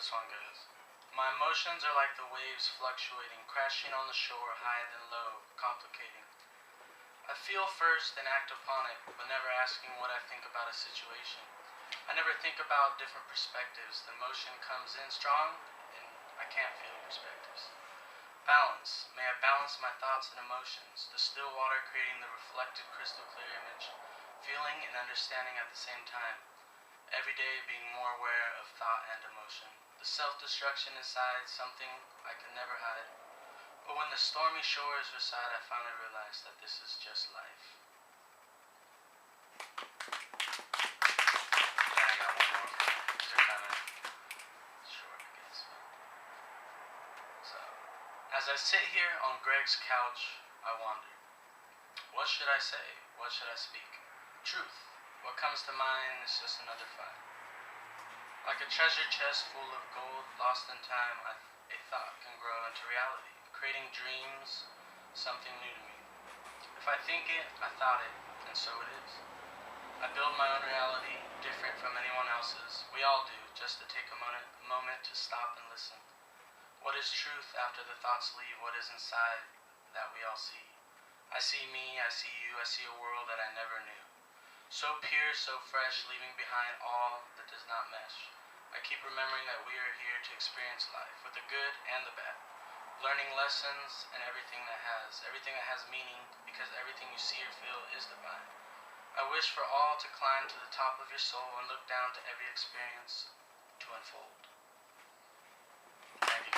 this one goes. My emotions are like the waves fluctuating, crashing on the shore, high then low, complicating. I feel first and act upon it, but never asking what I think about a situation. I never think about different perspectives. The emotion comes in strong, and I can't feel perspectives. Balance. May I balance my thoughts and emotions, the still water creating the reflected crystal clear image, feeling and understanding at the same time. Every day being more aware of thought and emotion. The self-destruction inside, something I could never hide. But when the stormy shores reside, I finally realized that this is just life. And I got one more. These are kind of short, I guess. So, as I sit here on Greg's couch, I wonder. What should I say? What should I speak? Truth. What comes to mind is just another fight. Like a treasure chest full of gold lost in time, a thought can grow into reality, creating dreams, something new to me. If I think it, I thought it, and so it is. I build my own reality, different from anyone else's. We all do, just to take a moment to stop and listen. What is truth after the thoughts leave? What is inside that we all see? I see me, I see you, I see a world that I never knew. So pure, so fresh, leaving behind all that does not mesh. I keep remembering that we are here to experience life, with the good and the bad. Learning lessons and everything that has meaning, because everything you see or feel is divine. I wish for all to climb to the top of your soul and look down to every experience to unfold. Thank you.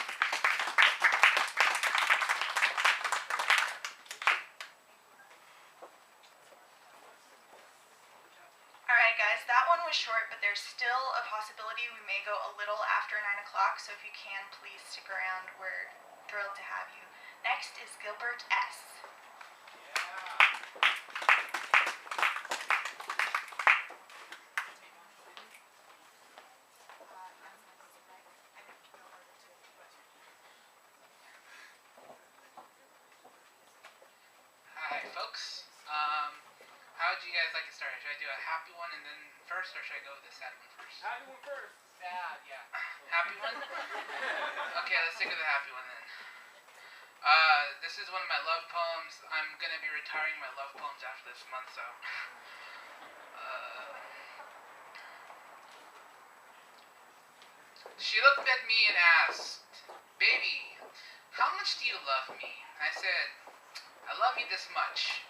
Alright guys, that one was short, but there's still a possibility we may go a little after 9 o'clock, so if you can, please stick around. We're thrilled to have you. Next is Gilbert S. Hi folks. How would you guys like to start? Should I do a happy one and then first, or should I go with the sad one first? Happy one first. Sad, yeah. Happy one? Okay, let's stick with the happy one then. This is one of my love poems. I'm gonna be retiring my love poems after this month, so. She looked at me and asked, "Baby, how much do you love me?" I said, "I love you this much.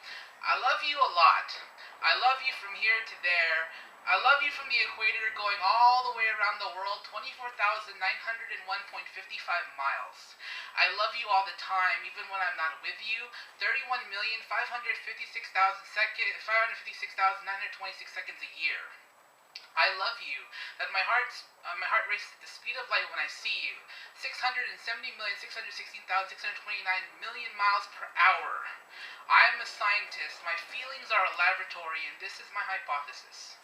I love you a lot. I love you from here to there. I love you from the equator going all the way around the world, 24,901.55 miles. I love you all the time, even when I'm not with you, 31,556,926 seconds a year. I love you, that my heart races at the speed of light when I see you, 670,616,629 million miles per hour. I'm a scientist, my feelings are a laboratory, and this is my hypothesis.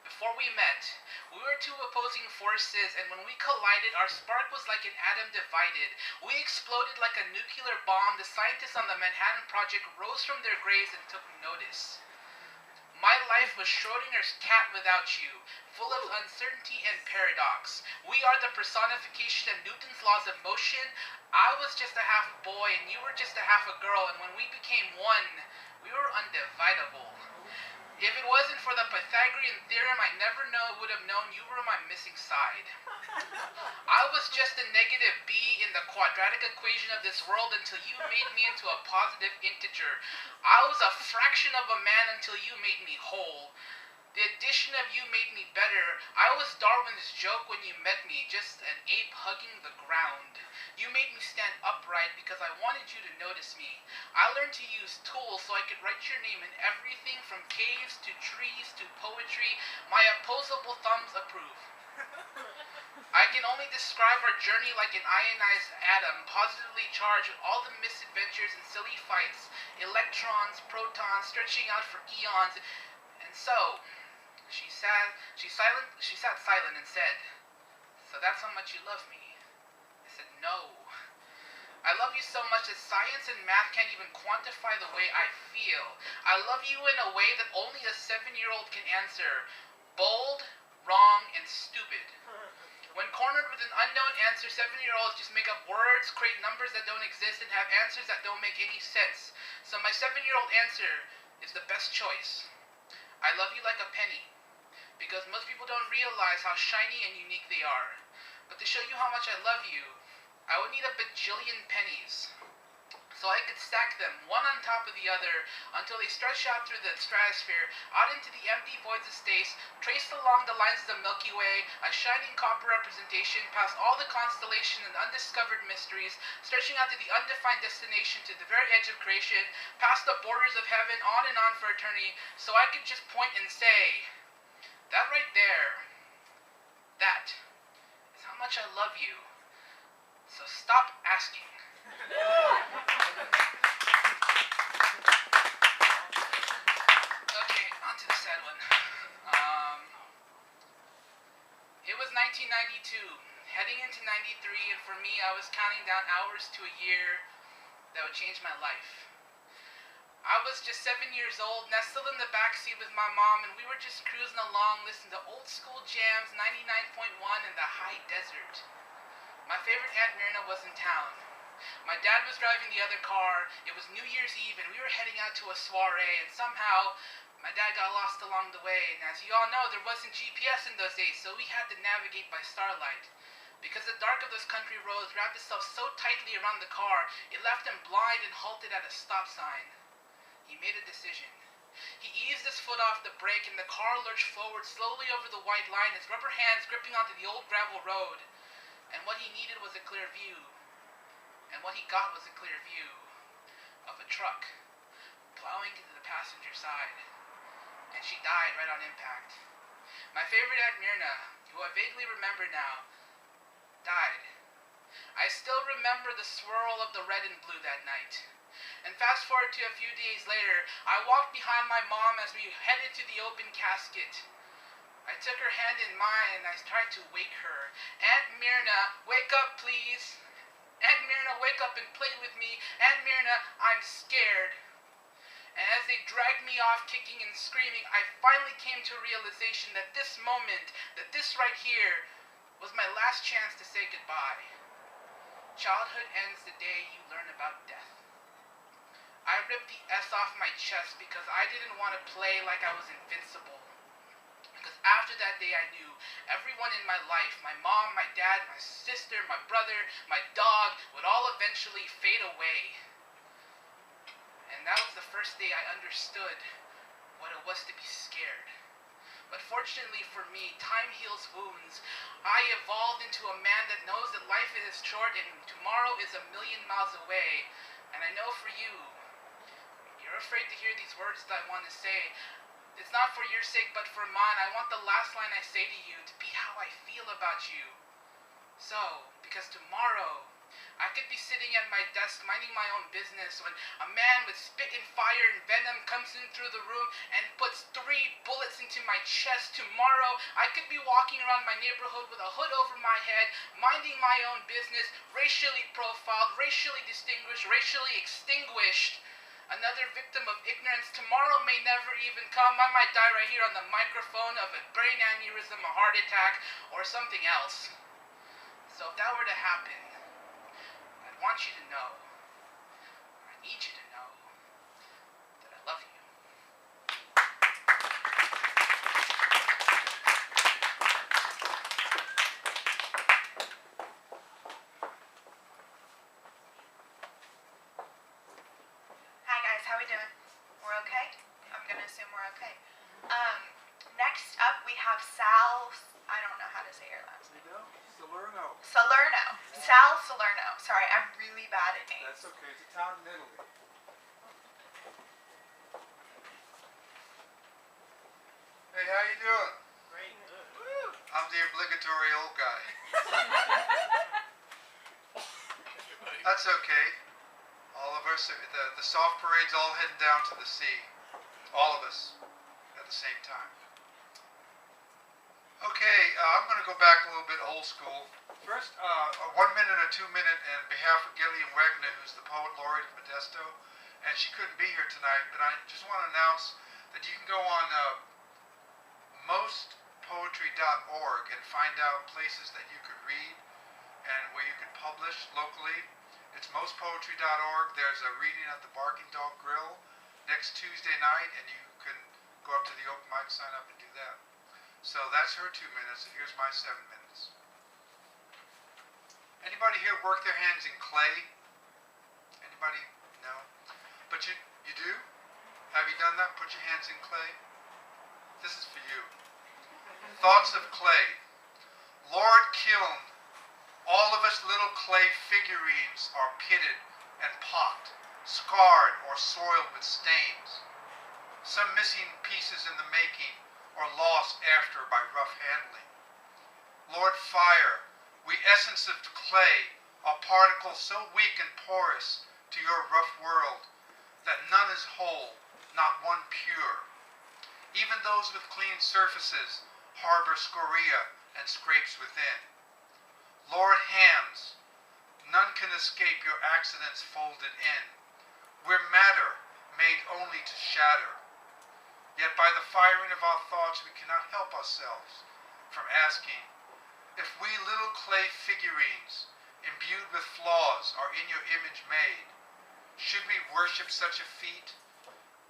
Before we met, we were two opposing forces, and when we collided, our spark was like an atom divided. We exploded like a nuclear bomb. The scientists on the Manhattan Project rose from their graves and took notice. My life was Schrodinger's cat without you, full of uncertainty and paradox. We are the personification of Newton's laws of motion. I was just a half boy, and you were just a half a girl, and when we became one, we were undividable. If it wasn't for the Pythagorean theorem, I never would have known you were my missing side. I was just a negative b in the quadratic equation of this world until you made me into a positive integer. I was a fraction of a man until you made me whole. The addition of you made me better. I was Darwin's joke when you met me, just an ape hugging the ground. You made me stand upright because I wanted you to notice me. I learned to use tools so I could write your name in everything from caves to trees to poetry. My opposable thumbs approve. I can only describe our journey like an ionized atom, positively charged with all the misadventures and silly fights, electrons, protons, stretching out for eons. And so, she sat silent and said, "So that's how much you love me?" I said, "No. I love you so much that science and math can't even quantify the way I feel. I love you in a way that only a 7-year-old can answer. Bold, wrong, and stupid. When cornered with an unknown answer, 7-year-olds just make up words, create numbers that don't exist, and have answers that don't make any sense. So my 7-year-old answer is the best choice. I love you like a penny. Because most people don't realize how shiny and unique they are. But to show you how much I love you, I would need a bajillion pennies. So I could stack them, one on top of the other, until they stretch out through the stratosphere, out into the empty voids of space, traced along the lines of the Milky Way, a shining copper representation, past all the constellations and undiscovered mysteries, stretching out to the undefined destination, to the very edge of creation, past the borders of heaven, on and on for eternity, so I could just point and say, that right there, that is how much I love you. So stop asking. Okay, on to the sad one. It was 1992, heading into 93, and for me, I was counting down hours to a year that would change my life. I was just 7 years old, nestled in the backseat with my mom, and we were just cruising along, listening to old school jams, 99.1 in the high desert. My favorite Aunt Myrna was in town. My dad was driving the other car. It was New Year's Eve, and we were heading out to a soiree, and somehow my dad got lost along the way. And as you all know, there wasn't GPS in those days, so we had to navigate by starlight. Because the dark of those country roads wrapped itself so tightly around the car, it left him blind and halted at a stop sign. He made a decision. He eased his foot off the brake, and the car lurched forward slowly over the white line, his rubber hands gripping onto the old gravel road. And what he needed was a clear view. And what he got was a clear view of a truck plowing into the passenger side. And she died right on impact. My favorite Aunt Myrna, who I vaguely remember now, died. I still remember the swirl of the red and blue that night. And fast forward to a few days later, I walked behind my mom as we headed to the open casket. I took her hand in mine and I tried to wake her. Aunt Myrna, wake up please. Aunt Myrna, wake up and play with me. Aunt Myrna, I'm scared. And as they dragged me off kicking and screaming, I finally came to a realization that this moment, that this right here, was my last chance to say goodbye. Childhood ends the day you learn about death. I ripped the S off my chest because I didn't want to play like I was invincible. Because after that day I knew everyone in my life, my mom, my dad, my sister, my brother, my dog, would all eventually fade away. And that was the first day I understood what it was to be scared. But fortunately for me, time heals wounds. I evolved into a man that knows that life is short and tomorrow is a million miles away. And I know for you, you're afraid to hear these words that I want to say. It's not for your sake, but for mine. I want the last line I say to you to be how I feel about you. So, because tomorrow, I could be sitting at my desk minding my own business when a man with spit and fire and venom comes in through the room and puts 3 bullets into my chest. Tomorrow, I could be walking around my neighborhood with a hood over my head, minding my own business, racially profiled, racially distinguished, racially extinguished. Another victim of ignorance. Tomorrow may never even come. I might die right here on the microphone of a brain aneurysm, a heart attack, or something else. So if that were to happen, I'd want you to know, I need you to know, that I love you. How we doing? We're okay? I'm gonna assume we're okay. Next up we have Sal, I don't know how to say your last name. Salerno. Salerno. Sal Salerno. Sorry, I'm really bad at names. That's okay. It's a town in Italy. Hey, how you doing? Great. Woo. I'm the obligatory old guy. That's okay. All of us, the soft parade's all heading down to the sea. All of us at the same time. Okay, I'm going to go back a little bit old school. First, a 1 minute and a 2 minute in behalf of Gillian Wegner, who's the poet laureate of Modesto, and she couldn't be here tonight, but I just want to announce that you can go on most mosepoetry.org and find out places that you could read and where you could publish locally. It's mosepoetry.org. There's a reading at the Barking Dog Grill next Tuesday night, and you can go up to the open mic, sign up, and do that. So that's her 2 minutes. Here's my 7 minutes. Anybody here work their hands in clay? Anybody? No? But you do? Have you done that? Put your hands in clay? This is for you. Thoughts of clay. Lord kiln, all of us little clay figurines are pitted and pocked, scarred or soiled with stains. Some missing pieces in the making or lost after by rough handling. Lord fire, we essence of clay are particles so weak and porous to your rough world that none is whole, not one pure. Even those with clean surfaces harbor scoria and scrapes within. Lord hands, none can escape your accidents folded in. We're matter made only to shatter. Yet by the firing of our thoughts we cannot help ourselves from asking, if we little clay figurines, imbued with flaws, are in your image made, should we worship such a feat?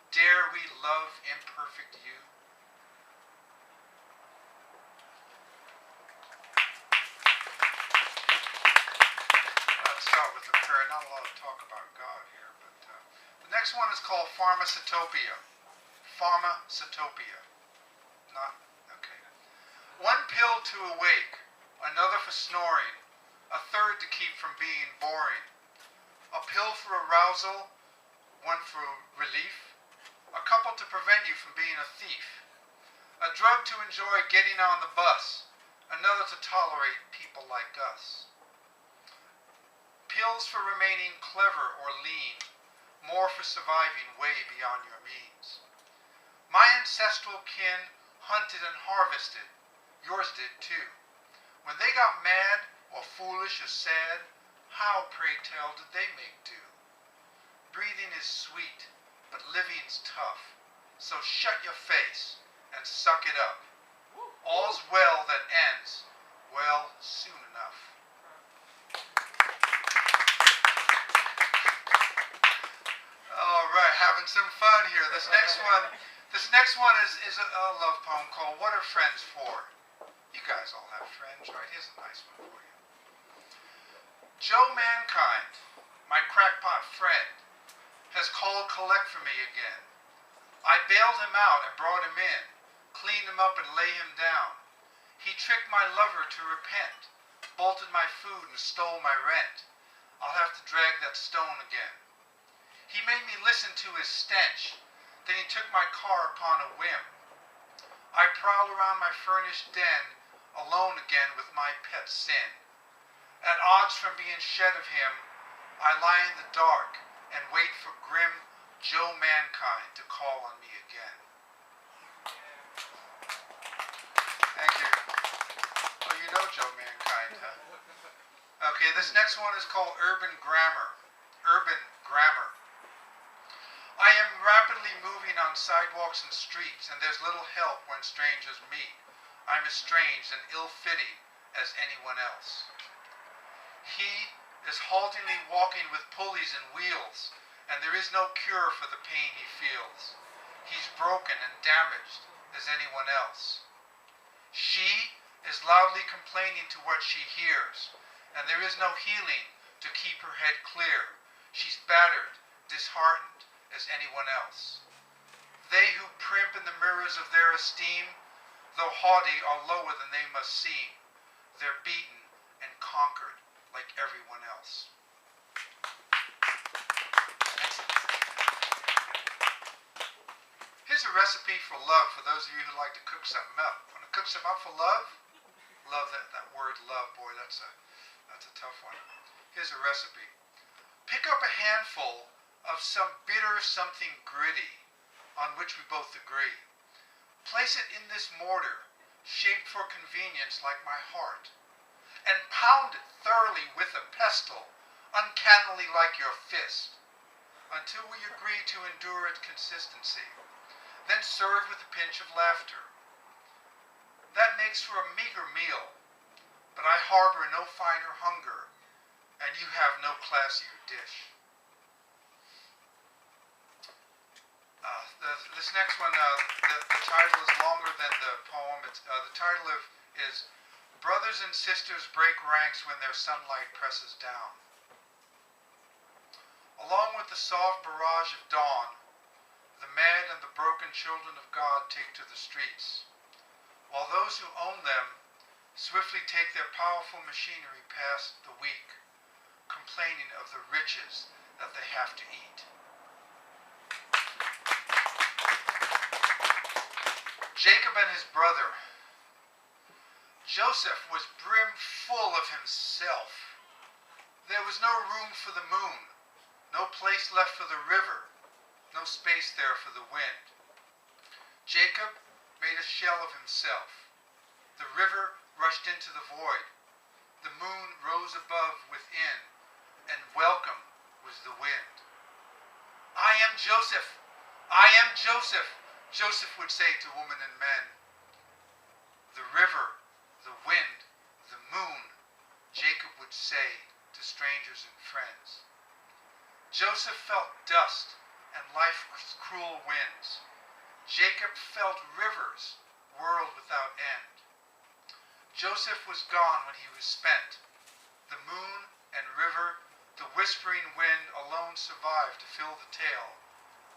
Dare we love imperfect you? Let's start with a prayer. Not a lot of talk about God here, but the next one is called Pharmacetopia. Pharmacetopia. Not, okay. One pill to awake, another for snoring, a third to keep from being boring. A pill for arousal, one for relief, a couple to prevent you from being a thief. A drug to enjoy getting on the bus, another to tolerate people like us. Pills for remaining clever or lean, more for surviving way beyond your means. My ancestral kin hunted and harvested, yours did too. When they got mad or foolish or sad, how, pray tell, did they make do? Breathing is sweet, but living's tough, so shut your face and suck it up. All's well that ends, well, soon enough. All right, having some fun here. This next one is a love poem called What Are Friends For? You guys all have friends, right? Here's a nice one for you. Joe Mankind, my crackpot friend, has called collect for me again. I bailed him out and brought him in, cleaned him up and lay him down. He tricked my lover to repent, bolted my food and stole my rent. I'll have to drag that stone again. He made me listen to his stench, then he took my car upon a whim. I prowl around my furnished den, alone again with my pet sin. At odds from being shed of him, I lie in the dark and wait for grim Joe Mankind to call on me again. Thank you. Oh, you know Joe Mankind, huh? Okay, this next one is called Urban Grammar. Urban Grammar. I am rapidly moving on sidewalks and streets, and there's little help when strangers meet. I'm as strange and ill-fitting as anyone else. He is haltingly walking with pulleys and wheels, and there is no cure for the pain he feels. He's broken and damaged as anyone else. She is loudly complaining to what she hears, and there is no healing to keep her head clear. She's battered, disheartened as anyone else. They who primp in the mirrors of their esteem, though haughty, are lower than they must seem. They're beaten and conquered like everyone else. Here's a recipe for love for those of you who like to cook something up. Want to cook something up for love? Love that word love, boy, that's a tough one. Here's a recipe. Pick up a handful of some bitter something gritty on which we both agree. Place it in this mortar, shaped for convenience like my heart, and pound it thoroughly with a pestle, uncannily like your fist, until we agree to endure its consistency. Then serve with a pinch of laughter. That makes for a meager meal, but I harbor no finer hunger, and you have no classier dish. This next one, the title is longer than the poem. The title is Brothers and Sisters Break Ranks When Their Sunlight Presses Down. Along with the soft barrage of dawn, the mad and the broken children of God take to the streets, while those who own them swiftly take their powerful machinery past the weak, complaining of the riches that they have to eat. Jacob and his brother. Joseph was brimful of himself. There was no room for the moon, no place left for the river, no space there for the wind. Jacob made a shell of himself. The river rushed into the void. The moon rose above within, and welcome was the wind. I am Joseph. I am Joseph, Joseph would say to women and men. The river, the wind, the moon, Jacob would say to strangers and friends. Joseph felt dust and life's cruel winds. Jacob felt rivers whirled without end. Joseph was gone when he was spent. The moon and river, the whispering wind alone survived to fill the tale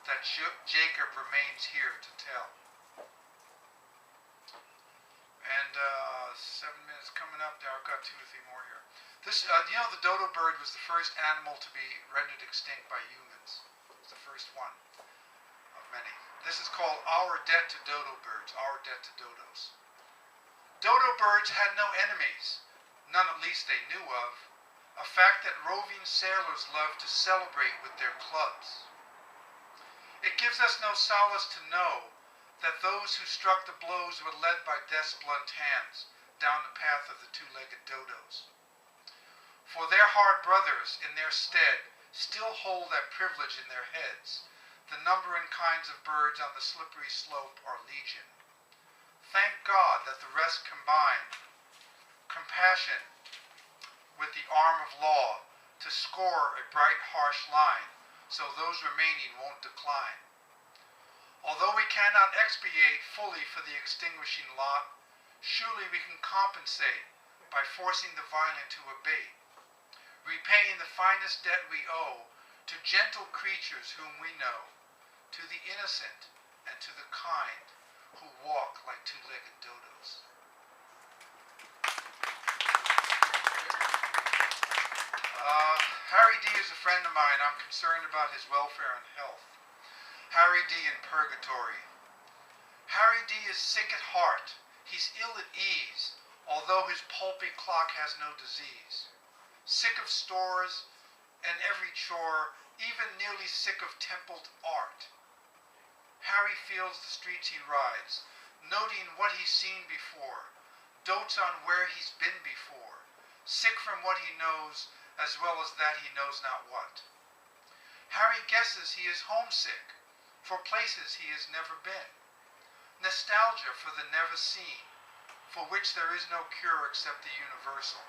that Jacob remains here to tell. And 7 minutes coming up there. I've got 2 or 3 more here. This, the dodo bird was the first animal to be rendered extinct by humans. It's the first one of many. This is called Our Debt to Dodo Birds, Our Debt to Dodos. Dodo birds had no enemies, none at least they knew of, a fact that roving sailors loved to celebrate with their clubs. It gives us no solace to know that those who struck the blows were led by death's blunt hands down the path of the 2-legged dodos. For their hard brothers, in their stead, still hold that privilege in their heads. The number and kinds of birds on the slippery slope are legion. Thank God that the rest combine compassion with the arm of law to score a bright, harsh line, so those remaining won't decline. Although we cannot expiate fully for the extinguishing lot, surely we can compensate by forcing the violent to abate, repaying the finest debt we owe to gentle creatures whom we know, to the innocent and to the kind who walk like 2-legged dodos. Harry D. is a friend of mine. I'm concerned about his welfare and health. Harry D. in purgatory. Harry D. is sick at heart. He's ill at ease, although his pulpy clock has no disease. Sick of stores and every chore, even nearly sick of templed art. Harry feels the streets he rides, noting what he's seen before, dotes on where he's been before, sick from what he knows, as well as that he knows not what. Harry guesses he is homesick for places he has never been. Nostalgia for the never seen, for which there is no cure except the universal.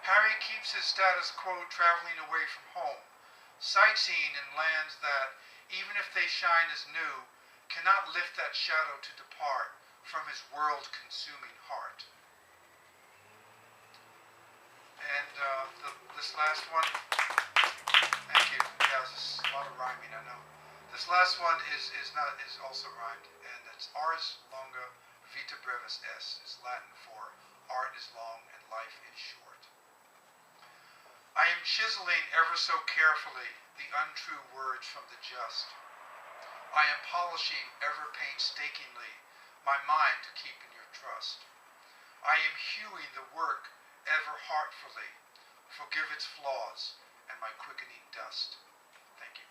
Harry keeps his status quo traveling away from home, sightseeing in lands that, even if they shine as new, cannot lift that shadow to depart from his world-consuming heart. And this last one, thank you. Yeah, this is a lot of rhyming, I know. This last one is also rhymed, and it's ars longa, vita brevis est. It's Latin for art is long and life is short. I am chiseling ever so carefully the untrue words from the just. I am polishing ever painstakingly my mind to keep in your trust. I am hewing the work ever heartfully, forgive its flaws and my quickening dust. Thank you.